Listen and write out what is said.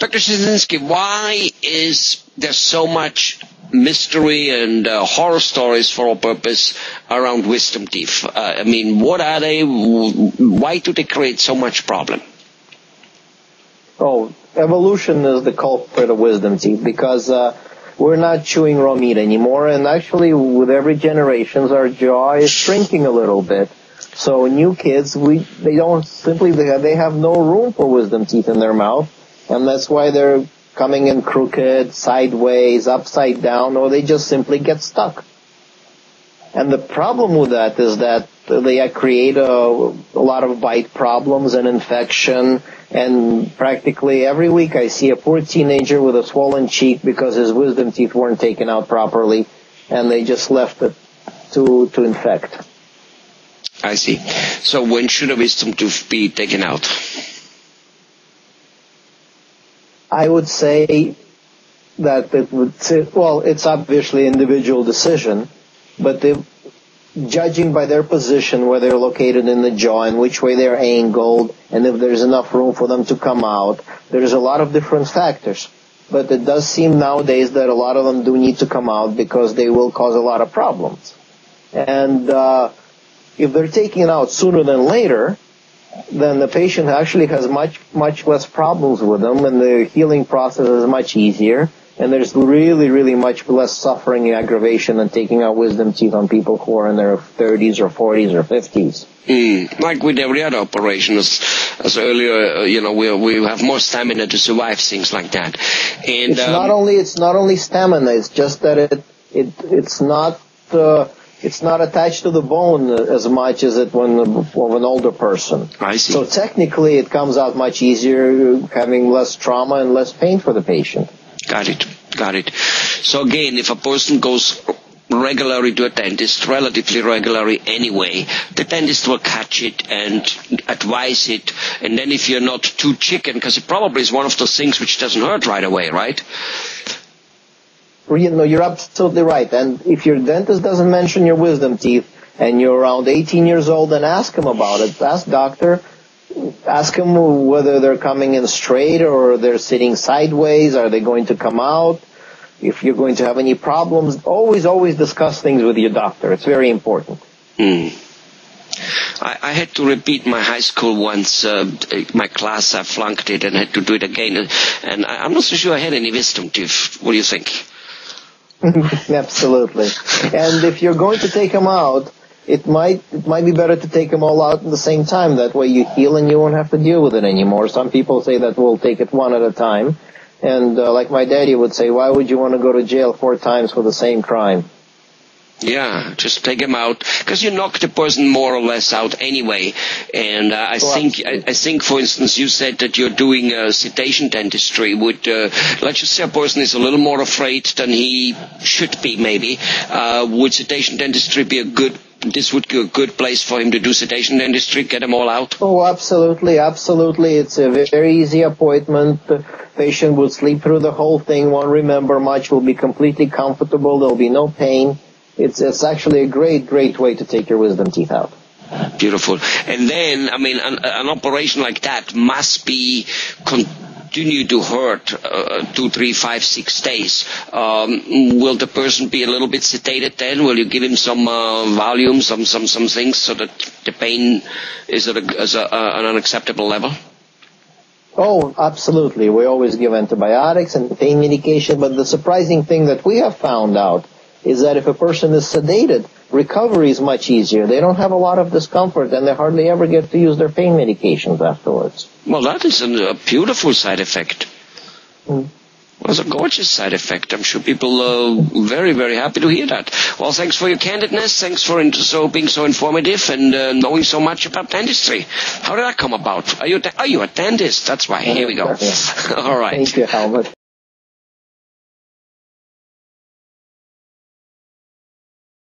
Dr. Zhitnitsky, why is there so much mystery and horror stories for all purpose around wisdom teeth? I mean, what are they? Why do they create so much problem? Oh, evolution is the culprit of wisdom teeth because we're not chewing raw meat anymore, and actually with every generation our jaw is shrinking a little bit. So new kids, they have no room for wisdom teeth in their mouth, and that's why they're coming in crooked, sideways, upside down, or they just simply get stuck. And the problem with that is that they create a lot of bite problems and infection, and practically every week I see a poor teenager with a swollen cheek because his wisdom teeth weren't taken out properly, and they just left it to infect. I see. So when should a wisdom tooth be taken out? I would say that it's obviously individual decision, but judging by their position, where they're located in the jaw and which way they're angled, and if there's enough room for them to come out, there's a lot of different factors. But it does seem nowadays that a lot of them do need to come out because they will cause a lot of problems. And if they're taken out sooner than later, then the patient actually has much less problems with them, and the healing process is much easier, and there's really much less suffering and aggravation than taking out wisdom teeth on people who are in their 30s or 40s or 50s. Like with every other operation, as earlier, we have more stamina to survive things like that. And it's not only stamina; it's just that it's not attached to the bone as much as it when of an older person. I see. So technically it comes out much easier, having less trauma and less pain for the patient. Got it. So again, if a person goes regularly to a dentist, relatively regularly anyway, the dentist will catch it and advise it. And then if you're not too chicken, because it probably is one of those things which doesn't hurt right away, right? You're absolutely right. And if your dentist doesn't mention your wisdom teeth and you're around 18 years old, then ask him about it. Ask him whether they're coming in straight or they're sitting sideways. Are they going to come out? If you're going to have any problems, always discuss things with your doctor. It's very important. I had to repeat my high school once, my class, I flunked it and had to do it again. And I'm not so sure I had any wisdom teeth. What do you think? Absolutely. And if you're going to take them out, it might be better to take them all out at the same time. That way you heal and you won't have to deal with it anymore. Some people say that we'll take it one at a time. And like my daddy would say, why would you want to go to jail 4 times for the same crime? Yeah, just take them out, because you knock the person more or less out anyway. And I think, for instance, you said that you're doing sedation dentistry. Let's just say a person is a little more afraid than he should be, maybe. Would sedation dentistry be this would be a good place for him to do sedation dentistry, get them all out? Oh, absolutely. It's a very easy appointment. The patient will sleep through the whole thing, won't remember much, will be completely comfortable, there'll be no pain. It's actually a great way to take your wisdom teeth out. Beautiful. And then, I mean, an operation like that must be continue to hurt 2, 3, 5, 6 days. Will the person be a little bit sedated then? Will you give him some Valium, some things so that the pain is at an unacceptable level? Oh, absolutely. We always give antibiotics and pain medication, but the surprising thing that we have found out is that if a person is sedated, recovery is much easier. They don't have a lot of discomfort, and they hardly ever get to use their pain medications afterwards. Well, that is a beautiful side effect. Well, it's a gorgeous side effect. I'm sure people are very, very happy to hear that. Well, thanks for your candidness. Thanks for being so informative and knowing so much about dentistry. How did that come about? Are you a dentist? That's why. Here we go. All right. Thank you, Helmut.